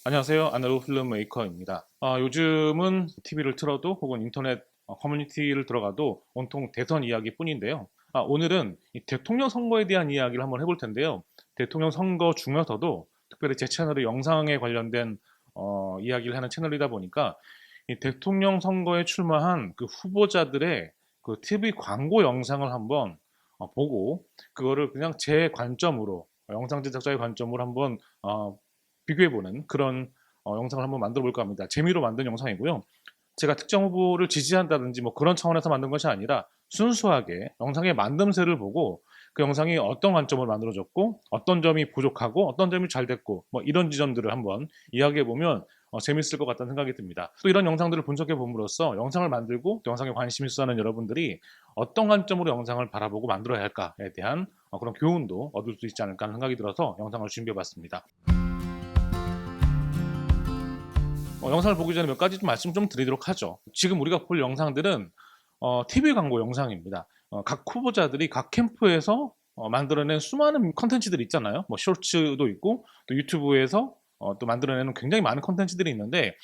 안녕하세요. 아날로그 필름 메이커입니다. 요즘은 TV를 틀어도 혹은 인터넷 커뮤니티를 들어가도 온통 대선 이야기뿐인데요. 오늘은 이 대통령 선거에 대한 이야기를 한번 해볼 텐데요. 대통령 선거 중에서도 특별히 제 채널이 영상에 관련된 이야기를 하는 채널이다 보니까 이 대통령 선거에 출마한 그 후보자들의 그 TV 광고 영상을 한번 보고 그거를 그냥 제 관점으로 영상 제작자의 관점으로 한번 비교해보는 그런 영상을 한번 만들어 볼까 합니다. 재미로 만든 영상이고요. 제가 특정 후보를 지지한다든지 뭐 그런 차원에서 만든 것이 아니라 순수하게 영상의 만듦새를 보고 그 영상이 어떤 관점으로 만들어졌고 어떤 점이 부족하고 어떤 점이 잘 됐고 뭐 이런 지점들을 한번 이야기해 보면 재밌을 것 같다는 생각이 듭니다. 또 이런 영상들을 분석해 봄으로써 영상을 만들고 또 영상에 관심 있어 하는 여러분들이 어떤 관점으로 영상을 바라보고 만들어야 할까에 대한 그런 교훈도 얻을 수 있지 않을까 하는 생각이 들어서 영상을 준비해 봤습니다. 영상을 보기 전에 몇 가지 좀 말씀 좀 드리도록 하죠. 지금 우리가 볼 영상들은 TV 광고 영상입니다. 각 후보자들이 각 캠프에서 만들어낸 수많은 컨텐츠들이 있잖아요. 뭐 쇼츠도 있고 또 유튜브에서 또 만들어내는 굉장히 많은 컨텐츠들이 있는데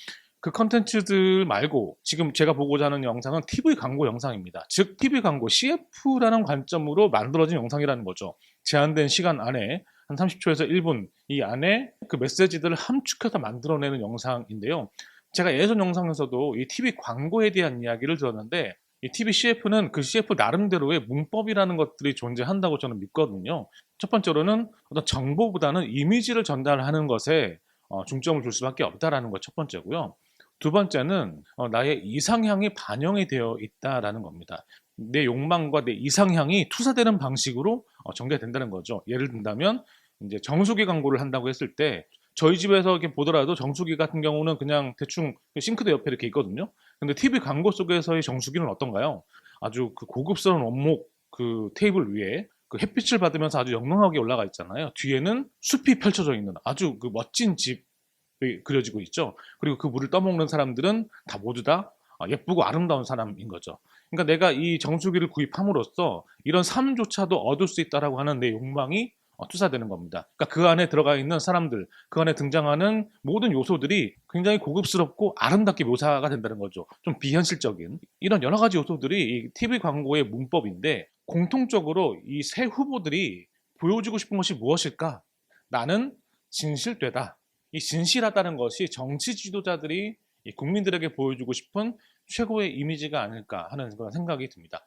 그 컨텐츠들 말고 지금 제가 보고자 하는 영상은 TV 광고 영상입니다. 즉 TV 광고 CF라는 관점으로 만들어진 영상이라는 거죠. 제한된 시간 안에 한 30초에서 1분 이 안에 그 메시지들을 함축해서 만들어내는 영상인데요. 제가 예전 영상에서도 이 TV 광고에 대한 이야기를 들었는데 이 TV CF는 그 CF 나름대로의 문법이라는 것들이 존재한다고 저는 믿거든요. 첫 번째로는 어떤 정보보다는 이미지를 전달하는 것에 중점을 둘 수밖에 없다라는 것 첫 번째고요. 두 번째는 나의 이상향이 반영이 되어 있다라는 겁니다. 내 욕망과 내 이상향이 투사되는 방식으로 전개된다는 거죠. 예를 든다면 이제 정수기 광고를 한다고 했을 때 저희 집에서 이렇게 보더라도 정수기 같은 경우는 그냥 대충 싱크대 옆에 이렇게 있거든요. 근데 TV 광고 속에서의 정수기는 어떤가요? 아주 그 고급스러운 원목 그 테이블 위에 그 햇빛을 받으면서 아주 영롱하게 올라가 있잖아요. 뒤에는 숲이 펼쳐져 있는 아주 그 멋진 집이 그려지고 있죠. 그리고 그 물을 떠먹는 사람들은 다 모두 다 예쁘고 아름다운 사람인 거죠. 그러니까 내가 이 정수기를 구입함으로써 이런 삶조차도 얻을 수 있다라고 하는 내 욕망이 투사되는 겁니다. 그러니까 그 안에 들어가 있는 사람들, 그 안에 등장하는 모든 요소들이 굉장히 고급스럽고 아름답게 묘사가 된다는 거죠. 좀 비현실적인 이런 여러 가지 요소들이 이 TV 광고의 문법인데 공통적으로 이 세 후보들이 보여주고 싶은 것이 무엇일까? 나는 진실되다. 이 진실하다는 것이 정치 지도자들이 이 국민들에게 보여주고 싶은 최고의 이미지가 아닐까 하는 그런 생각이 듭니다.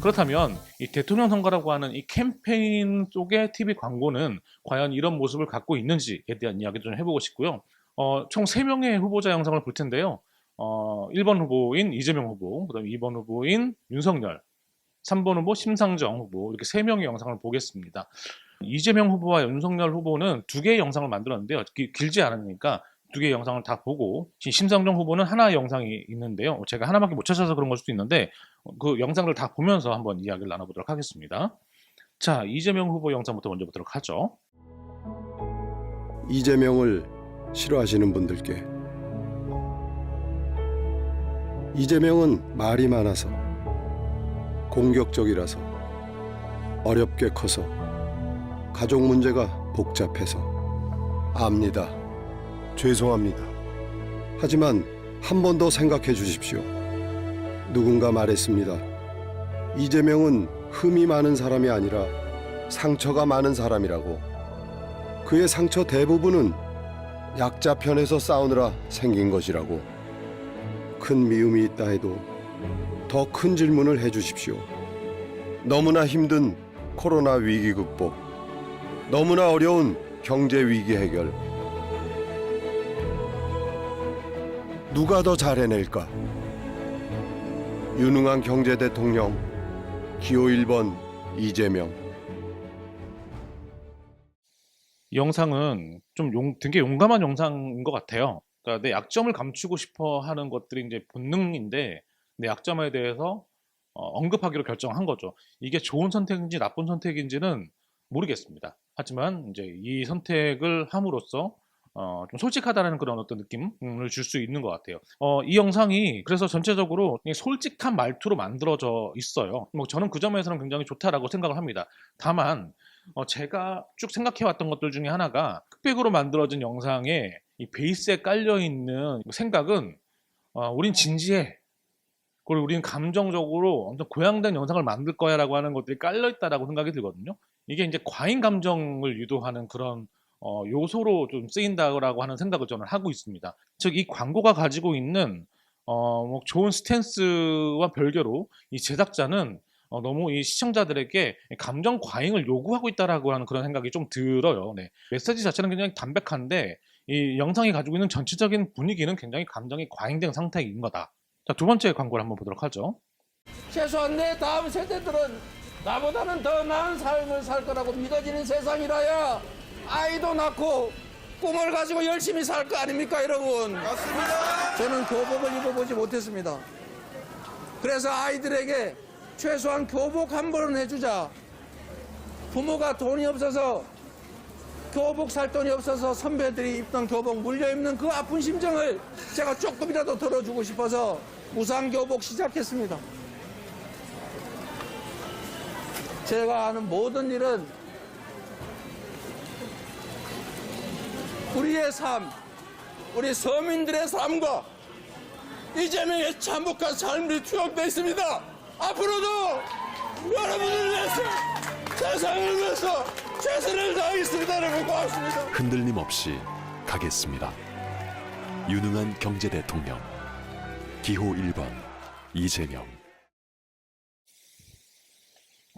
그렇다면 이 대통령 선거라고 하는 이 캠페인 속의 TV 광고는 과연 이런 모습을 갖고 있는지에 대한 이야기를 좀 해보고 싶고요. 총 3명의 후보자 영상을 볼 텐데요. 1번 후보인 이재명 후보, 그다음에 2번 후보인 윤석열, 3번 후보 심상정 후보 이렇게 3명의 영상을 보겠습니다. 이재명 후보와 윤석열 후보는 2개의 영상을 만들었는데요. 길지 않으니까 2개의 영상을 다 보고 심상정 후보는 하나의 영상이 있는데요. 제가 하나밖에 못 찾아서 그런 걸 수도 있는데 그 영상을 다 보면서 한번 이야기를 나눠보도록 하겠습니다. 자, 이재명 후보 영상부터 먼저 보도록 하죠. 이재명을 싫어하시는 분들께 이재명은 말이 많아서 공격적이라서 어렵게 커서 가족 문제가 복잡해서 압니다. 죄송합니다. 하지만 한 번 더 생각해 주십시오. 누군가 말했습니다. 이재명은 흠이 많은 사람이 아니라 상처가 많은 사람이라고. 그의 상처 대부분은 약자 편에서 싸우느라 생긴 것이라고. 큰 미움이 있다 해도 더 큰 질문을 해주십시오. 너무나 힘든 코로나 위기 극복, 너무나 어려운 경제 위기 해결. 누가 더 잘해낼까? 유능한 경제 대통령, 기호 1번 이재명. 이 영상은 좀 되게 용감한 영상인 것 같아요. 그러니까 내 약점을 감추고 싶어 하는 것들이 이제 본능인데 내 약점에 대해서 언급하기로 결정한 거죠. 이게 좋은 선택인지 나쁜 선택인지는 모르겠습니다. 하지만 이제 이 선택을 함으로써 좀 솔직하다는 그런 어떤 느낌을 줄 수 있는 것 같아요. 이 영상이 그래서 전체적으로 솔직한 말투로 만들어져 있어요. 뭐 저는 그 점에서는 굉장히 좋다라고 생각을 합니다. 다만 제가 쭉 생각해왔던 것들 중에 하나가 흑백으로 만들어진 영상에 이 베이스에 깔려있는 생각은 우린 진지해. 그리고 우리는 감정적으로 엄청 고양된 영상을 만들 거야 라고 하는 것들이 깔려있다라고 생각이 들거든요. 이게 이제 과잉 감정을 유도하는 그런 요소로 좀 쓰인다고 하는 생각을 저는 하고 있습니다. 즉, 이 광고가 가지고 있는 뭐 좋은 스탠스와 별개로 이 제작자는 너무 이 시청자들에게 감정 과잉을 요구하고 있다라고 하는 그런 생각이 좀 들어요. 네. 메시지 자체는 굉장히 담백한데 이 영상이 가지고 있는 전체적인 분위기는 굉장히 감정이 과잉된 상태인 거다. 자, 두 번째 광고를 한번 보도록 하죠. 최소한 내 다음 세대들은 나보다는 더 나은 삶을 살 거라고 믿어지는 세상이라야 아이도 낳고 꿈을 가지고 열심히 살 거 아닙니까, 여러분? 맞습니다. 저는 교복을 입어보지 못했습니다. 그래서 아이들에게 최소한 교복 한 벌은 해주자. 부모가 돈이 없어서 교복 살 돈이 없어서 선배들이 입던 교복 물려 입는 그 아픈 심정을 제가 조금이라도 덜어주고 싶어서 무상교복 시작했습니다. 제가 하는 모든 일은 우리의 삶, 우리 서민들의 삶과 이재명의 참혹한 삶이 투영되어 있습니다. 앞으로도 여러분을 위해서, 세상을 위해서 최선을 다하겠습니다. 여러분 고맙습니다. 흔들림 없이 가겠습니다. 유능한 경제 대통령 기호 1번 이재명.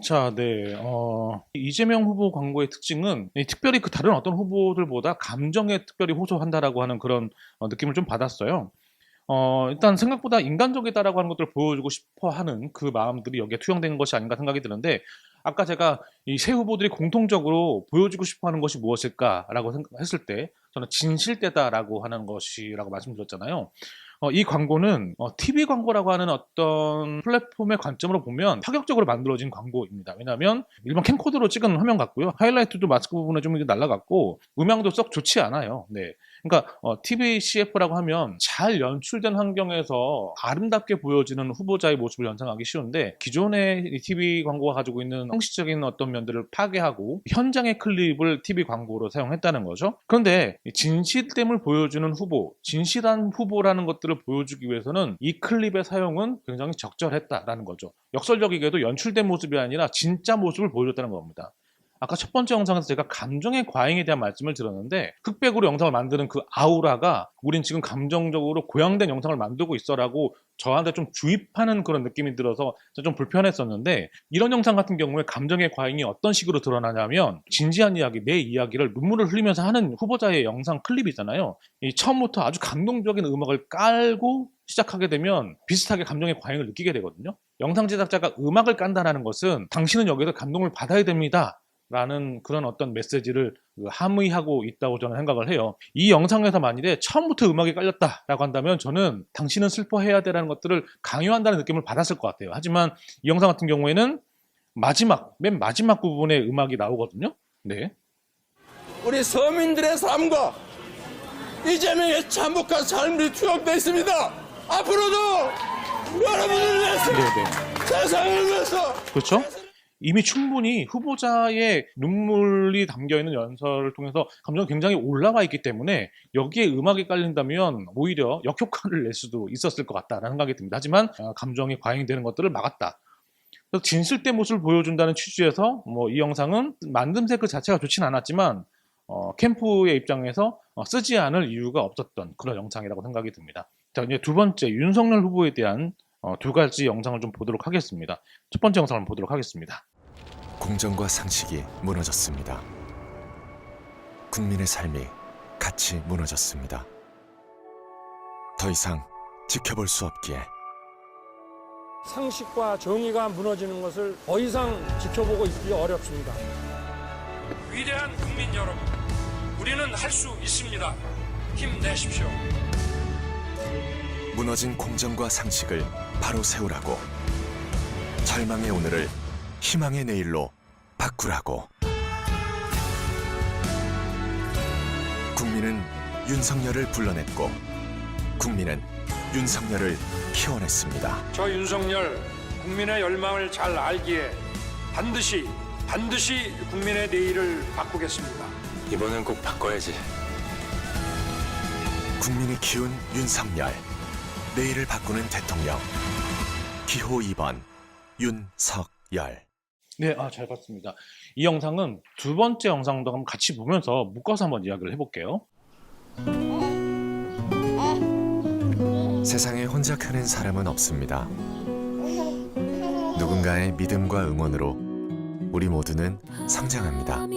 자, 네. 이재명 후보 광고의 특징은 특별히 그 다른 어떤 후보들보다 감정에 특별히 호소한다라고 하는 그런 느낌을 좀 받았어요. 일단 생각보다 인간적이다라고 하는 것들을 보여주고 싶어 하는 그 마음들이 여기에 투영된 것이 아닌가 생각이 드는데, 아까 제가 이 세 후보들이 공통적으로 보여주고 싶어 하는 것이 무엇일까라고 생각했을 때 저는 진실되다라고 하는 것이라고 말씀드렸잖아요. 이 광고는 TV 광고라고 하는 어떤 플랫폼의 관점으로 보면 파격적으로 만들어진 광고입니다. 왜냐하면 일반 캠코더로 찍은 화면 같고요. 하이라이트도 마스크 부분에 좀 날라갔고 음향도 썩 좋지 않아요. 네. 그러니까 TV CF라고 하면 잘 연출된 환경에서 아름답게 보여지는 후보자의 모습을 연상하기 쉬운데, 기존의 이 TV 광고가 가지고 있는 형식적인 어떤 면들을 파괴하고 현장의 클립을 TV 광고로 사용했다는 거죠. 그런데 진실됨을 보여주는 후보, 진실한 후보라는 것들을 보여주기 위해서는 이 클립의 사용은 굉장히 적절했다라는 거죠. 역설적이게도 연출된 모습이 아니라 진짜 모습을 보여줬다는 겁니다. 아까 첫 번째 영상에서 제가 감정의 과잉에 대한 말씀을 드렸는데, 흑백으로 영상을 만드는 그 아우라가 우린 지금 감정적으로 고양된 영상을 만들고 있어라고 저한테 좀 주입하는 그런 느낌이 들어서 좀 불편했었는데, 이런 영상 같은 경우에 감정의 과잉이 어떤 식으로 드러나냐면, 진지한 이야기, 내 이야기를 눈물을 흘리면서 하는 후보자의 영상 클립이잖아요. 이 처음부터 아주 감동적인 음악을 깔고 시작하게 되면 비슷하게 감정의 과잉을 느끼게 되거든요. 영상 제작자가 음악을 깐다는 것은 당신은 여기서 감동을 받아야 됩니다 라는 그런 어떤 메시지를 함의하고 있다고 저는 생각을 해요. 이 영상에서 만일에 처음부터 음악이 깔렸다라고 한다면 저는 당신은 슬퍼해야 되라는 것들을 강요한다는 느낌을 받았을 것 같아요. 하지만 이 영상 같은 경우에는 맨 마지막 부분에 음악이 나오거든요. 네. 우리 서민들의 삶과 이재명의 참혹한 삶이 투영되어 있습니다. 앞으로도 여러분을 위해서, 네네. 세상을 위해서. 그렇죠? 이미 충분히 후보자의 눈물이 담겨있는 연설을 통해서 감정이 굉장히 올라와 있기 때문에 여기에 음악이 깔린다면 오히려 역효과를 낼 수도 있었을 것 같다라는 생각이 듭니다. 하지만 감정이 과잉되는 것들을 막았다. 그래서 진실된 모습을 보여준다는 취지에서 이 영상은 만듦새 그 자체가 좋지는 않았지만 캠프의 입장에서 쓰지 않을 이유가 없었던 그런 영상이라고 생각이 듭니다. 자, 이제 두 번째 윤석열 후보에 대한 두 가지 영상을 좀 보도록 하겠습니다. 첫 번째 영상을 보도록 하겠습니다. 공정과 상식이 무너졌습니다. 국민의 삶이 같이 무너졌습니다. 더 이상 지켜볼 수 없기에 상식과 정의가 무너지는 것을 더 이상 지켜보고 있기 어렵습니다. 위대한 국민 여러분, 우리는 할 수 있습니다. 힘내십시오. 무너진 공정과 상식을 바로 세우라고, 절망의 오늘을 희망의 내일로 바꾸라고. 국민은 윤석열을 불러냈고 국민은 윤석열을 키워냈습니다. 저 윤석열 국민의 열망을 잘 알기에 반드시 반드시 국민의 내일을 바꾸겠습니다. 이번엔 꼭 바꿔야지. 국민이 키운 윤석열. 내일을 바꾸는 대통령. 기호 2번 윤석열. 네, 잘 봤습니다. 이 영상은 두 번째 영상도 한번 같이 보면서 묶어서 한번 이야기를 해볼게요. 세상에 혼자 크는 사람은 없습니다. 누군가의 믿음과 응원으로 우리 모두는 성장합니다.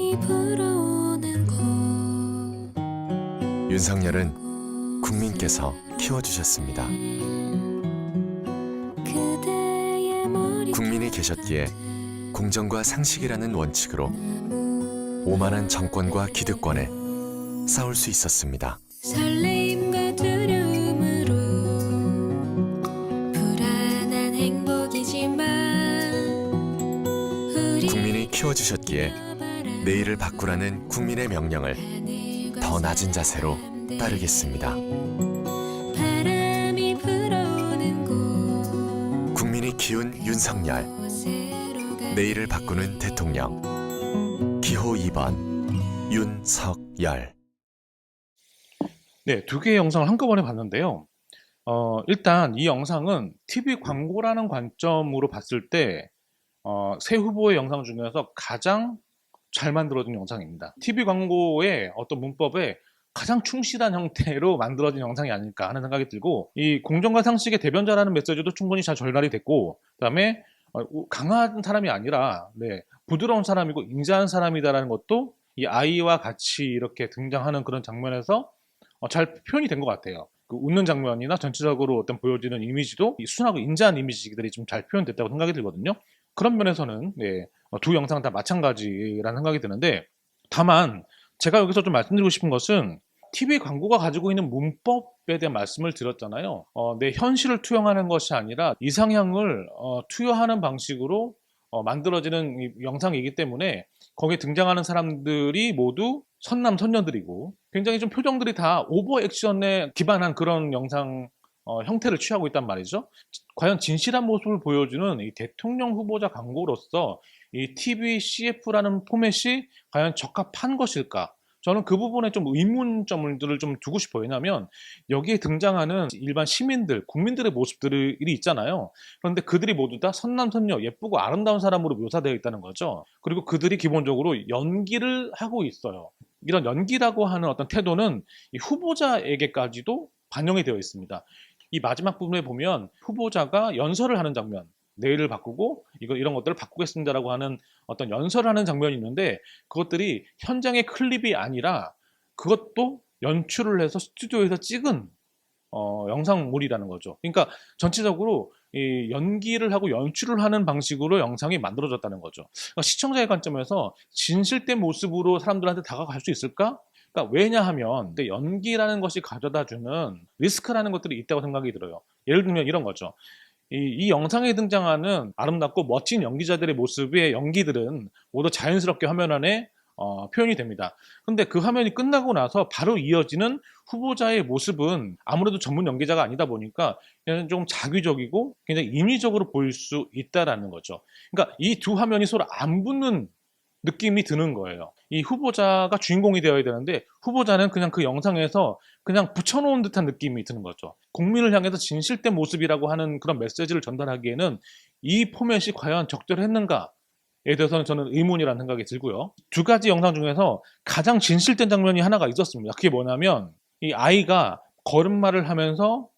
윤석열은 국민께서 키워주셨습니다. 국민이 계셨기에 공정과 상식이라는 원칙으로 오만한 정권과 기득권에 싸울 수 있었습니다. 설레임과 두려움으로 불안한 행복이지만 국민이 키워주셨기에 내일을 바꾸라는 국민의 명령을 더 낮은 자세로 따르겠습니다. 바람이 불어오는 곳 국민이 키운 윤석열. 내일을 바꾸는 대통령. 기호 2번 윤석열. 네, 두 개의 영상을 한꺼번에 봤는데요. 일단 이 영상은 TV 광고라는 관점으로 봤을 때 세 후보의 영상 중에서 가장 잘 만들어진 영상입니다. TV 광고의 어떤 문법에 가장 충실한 형태로 만들어진 영상이 아닐까 하는 생각이 들고, 이 공정과 상식의 대변자라는 메시지도 충분히 잘 전달이 됐고, 그다음에 강한 사람이 아니라 부드러운 사람이고 인자한 사람이다라는 것도 이 아이와 같이 이렇게 등장하는 그런 장면에서 잘 표현이 된 것 같아요. 그 웃는 장면이나 전체적으로 어떤 보여지는 이미지도 이 순하고 인자한 이미지들이 좀 잘 표현됐다고 생각이 들거든요. 그런 면에서는 두 영상 다 마찬가지라는 생각이 드는데, 다만 제가 여기서 좀 말씀드리고 싶은 것은 TV 광고가 가지고 있는 문법에 대한 말씀을 드렸잖아요. 내 현실을 투영하는 것이 아니라 이상향을 투여하는 방식으로 만들어지는 이 영상이기 때문에 거기에 등장하는 사람들이 모두 선남선녀들이고 굉장히 좀 표정들이 다 오버 액션에 기반한 그런 영상 형태를 취하고 있단 말이죠. 과연 진실한 모습을 보여주는 이 대통령 후보자 광고로서 이 TV CF라는 포맷이 과연 적합한 것일까? 저는 그 부분에 좀 의문점들을 좀 두고 싶어요. 왜냐하면 여기에 등장하는 일반 시민들, 국민들의 모습들이 있잖아요. 그런데 그들이 모두 다 선남선녀, 예쁘고 아름다운 사람으로 묘사되어 있다는 거죠. 그리고 그들이 기본적으로 연기를 하고 있어요. 이런 연기라고 하는 어떤 태도는 이 후보자에게까지도 반영이 되어 있습니다. 이 마지막 부분에 보면 후보자가 연설을 하는 장면, 내일을 바꾸고 이런 것들을 바꾸겠습니다라고 하는 어떤 연설을 하는 장면이 있는데, 그것들이 현장의 클립이 아니라 그것도 연출을 해서 스튜디오에서 찍은 영상물이라는 거죠. 그러니까 전체적으로 이 연기를 하고 연출을 하는 방식으로 영상이 만들어졌다는 거죠. 그러니까 시청자의 관점에서 진실된 모습으로 사람들한테 다가갈 수 있을까? 그러니까 왜냐하면 연기라는 것이 가져다주는 리스크라는 것들이 있다고 생각이 들어요. 예를 들면 이런 거죠. 이 영상에 등장하는 아름답고 멋진 연기자들의 모습의 연기들은 모두 자연스럽게 화면 안에 표현이 됩니다. 근데 그 화면이 끝나고 나서 바로 이어지는 후보자의 모습은 아무래도 전문 연기자가 아니다 보니까 그냥 좀 자기적이고 굉장히 인위적으로 보일 수 있다라는 거죠. 그러니까 이 두 화면이 서로 안 붙는 느낌이 드는 거예요. 이 후보자가 주인공이 되어야 되는데 후보자는 그냥 그 영상에서 그냥 붙여놓은 듯한 느낌이 드는 거죠. 국민을 향해서 진실된 모습이라고 하는 그런 메시지를 전달하기에는 이 포맷이 과연 적절했는가에 대해서는 저는 의문이라는 생각이 들고요. 두 가지 영상 중에서 가장 진실된 장면이 하나가 있었습니다. 그게 뭐냐면 이 아이가 걸음마를 하면서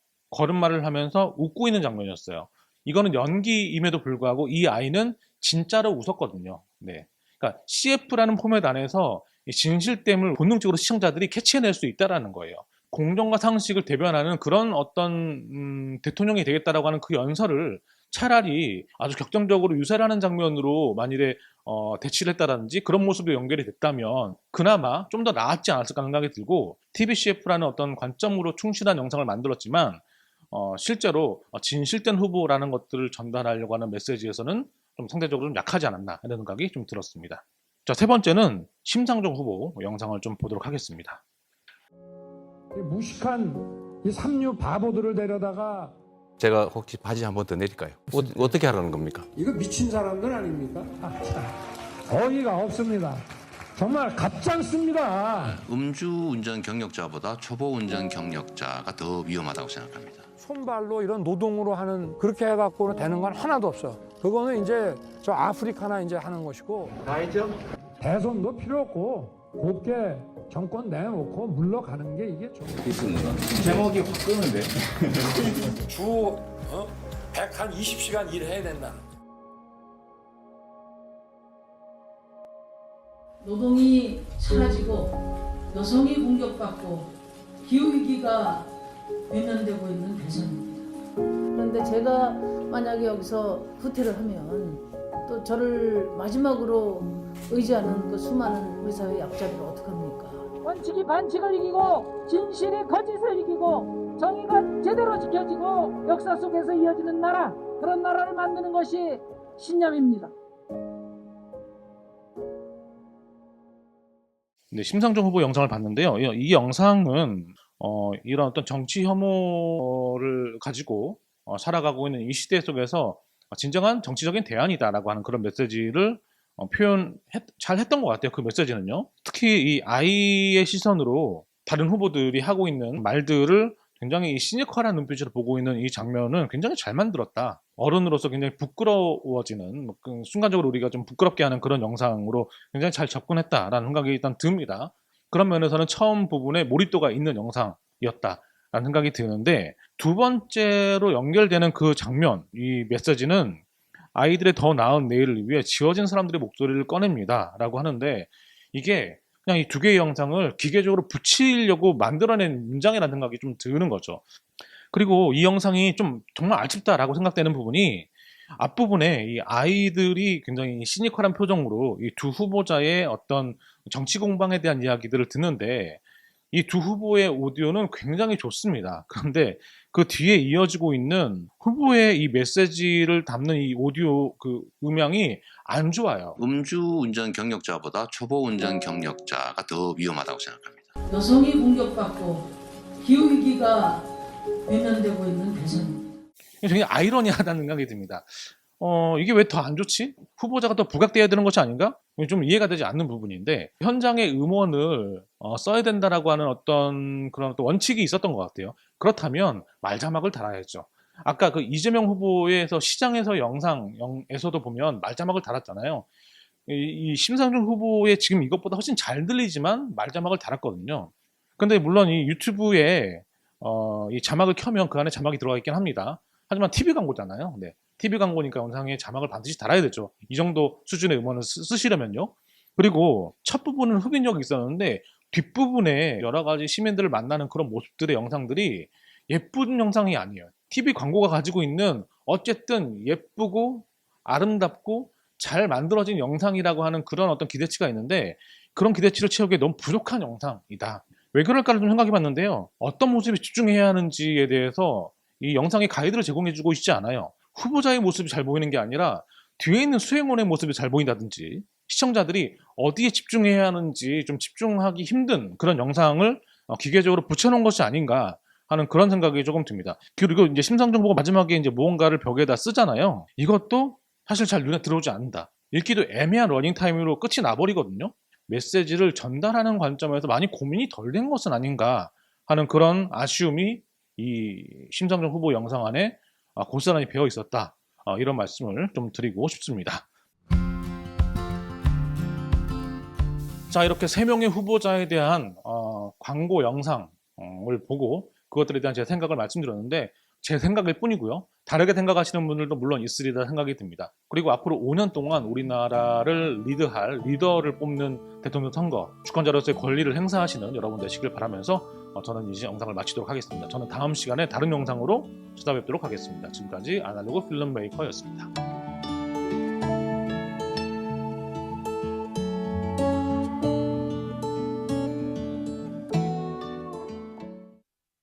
웃고 있는 장면이었어요. 이거는 연기임에도 불구하고 이 아이는 진짜로 웃었거든요. 그러니까 CF라는 포맷 안에서 이 진실됨을 본능적으로 시청자들이 캐치해낼 수 있다는 거예요. 공정과 상식을 대변하는 그런 어떤 대통령이 되겠다라고 하는 그 연설을 차라리 아주 격정적으로 유세를 하는 장면으로 만일에 대치를 했다든지 그런 모습이 연결이 됐다면 그나마 좀 더 나았지 않았을까 생각이 들고, TVCF라는 어떤 관점으로 충실한 영상을 만들었지만 실제로 진실된 후보라는 것들을 전달하려고 하는 메시지에서는 좀 상대적으로 좀 약하지 않았나 하는 생각이 좀 들었습니다. 자, 세 번째는 심상정 후보 영상을 좀 보도록 하겠습니다. 무식한 이 삼류 바보들을 데려다가 제가 혹시 바지 한 번 더 내릴까요? 어떻게 하라는 겁니까? 이거 미친 사람들 아닙니까? 어이가 없습니다. 정말 가짜습니다. 음주운전 경력자보다 초보운전 경력자가 더 위험하다고 생각합니다. 손발로 이런 노동으로 하는 그렇게 해갖고는 되는 건 하나도 없어. 그거는 이제 저 아프리카나 이제 하는 것이고. 대선도 필요 없고 곱게 정권 내놓고 물러가는 게 이게 좀. 제목이 확 끄는데. 주 120시간 일해야 된다. 노동이 사라지고 여성이 공격받고 기후위기가 외면되고 있는 대선입니다. 그런데 제가 만약에 여기서 후퇴를 하면 또 저를 마지막으로 의지하는 그 수많은 우리 사회 약자들을 어떡합니까? 원칙이 반칙을 이기고 진실이 거짓을 이기고 정의가 제대로 지켜지고 역사 속에서 이어지는 나라, 그런 나라를 만드는 것이 신념입니다. 네, 심상정 후보 영상을 봤는데요. 이 영상은 이런 어떤 정치 혐오를 가지고 살아가고 있는 이 시대 속에서 진정한 정치적인 대안이다라고 하는 그런 메시지를 잘 했던 것 같아요. 그 메시지는요. 특히 이 아이의 시선으로 다른 후보들이 하고 있는 말들을 굉장히 시니컬한 눈빛으로 보고 있는 이 장면은 굉장히 잘 만들었다. 어른으로서 굉장히 부끄러워지는 순간적으로 우리가 좀 부끄럽게 하는 그런 영상으로 굉장히 잘 접근했다라는 생각이 일단 듭니다. 그런 면에서는 처음 부분에 몰입도가 있는 영상이었다라는 생각이 드는데, 두 번째로 연결되는 그 장면, 이 메시지는 아이들의 더 나은 내일을 위해 지어진 사람들의 목소리를 꺼냅니다 라고 하는데, 이게 그냥 이 두 개의 영상을 기계적으로 붙이려고 만들어낸 문장이라는 생각이 좀 드는 거죠. 그리고 이 영상이 좀 정말 아쉽다라고 생각되는 부분이 앞부분에 이 아이들이 굉장히 시니컬한 표정으로 이 두 후보자의 어떤 정치 공방에 대한 이야기들을 듣는데, 이 두 후보의 오디오는 굉장히 좋습니다. 그런데 그 뒤에 이어지고 있는 후보의 이 메시지를 담는 이 오디오 그 음향이 안 좋아요. 음주운전 경력자보다 초보운전 경력자가 더 위험하다고 생각합니다. 여성이 공격받고 기후위기가 외면되고 있는 대선입니다. 굉장히 아이러니하다는 생각이 듭니다. 이게 왜 더 안 좋지? 후보자가 더 부각돼야 되는 것이 아닌가? 좀 이해가 되지 않는 부분인데, 현장의 음원을 써야 된다라고 하는 어떤 그런 또 원칙이 있었던 것 같아요. 그렇다면 말자막을 달아야죠. 아까 그 이재명 후보에서 시장에서 영상에서도 보면 말자막을 달았잖아요. 이 심상정 후보의 지금 이것보다 훨씬 잘 들리지만 말자막을 달았거든요. 근데 물론 이 유튜브에 이 자막을 켜면 그 안에 자막이 들어가 있긴 합니다. 하지만 TV 광고잖아요. 네. TV 광고니까 영상에 자막을 반드시 달아야 되죠. 이 정도 수준의 음원을 쓰시려면요. 그리고 첫 부분은 흡인력이 있었는데 뒷부분에 여러 가지 시민들을 만나는 그런 모습들의 영상들이 예쁜 영상이 아니에요. TV 광고가 가지고 있는 어쨌든 예쁘고 아름답고 잘 만들어진 영상이라고 하는 그런 어떤 기대치가 있는데, 그런 기대치를 채우기에 너무 부족한 영상이다. 왜 그럴까를 좀 생각해 봤는데요. 어떤 모습에 집중해야 하는지에 대해서 이 영상이 가이드를 제공해주고 있지 않아요. 후보자의 모습이 잘 보이는 게 아니라 뒤에 있는 수행원의 모습이 잘 보인다든지, 시청자들이 어디에 집중해야 하는지 좀 집중하기 힘든 그런 영상을 기계적으로 붙여놓은 것이 아닌가 하는 그런 생각이 조금 듭니다. 그리고 이제 심상정 후보가 마지막에 이제 무언가를 벽에다 쓰잖아요. 이것도 사실 잘 눈에 들어오지 않는다. 읽기도 애매한 러닝타임으로 끝이 나버리거든요. 메시지를 전달하는 관점에서 많이 고민이 덜 된 것은 아닌가 하는 그런 아쉬움이 이 심상정 후보 영상 안에 고스란히 배어 있었다. 이런 말씀을 좀 드리고 싶습니다. 자, 이렇게 3명의 후보자에 대한 광고 영상을 보고 그것들에 대한 제 생각을 말씀드렸는데, 제 생각일 뿐이고요. 다르게 생각하시는 분들도 물론 있으리라 생각이 듭니다. 그리고 앞으로 5년 동안 우리나라를 리드할 리더를 뽑는 대통령 선거, 주권자로서의 권리를 행사하시는 여러분 되시길 바라면서 저는 이제 영상을 마치도록 하겠습니다. 저는 다음 시간에 다른 영상으로 찾아뵙도록 하겠습니다. 지금까지 아날로그 필름메이커였습니다.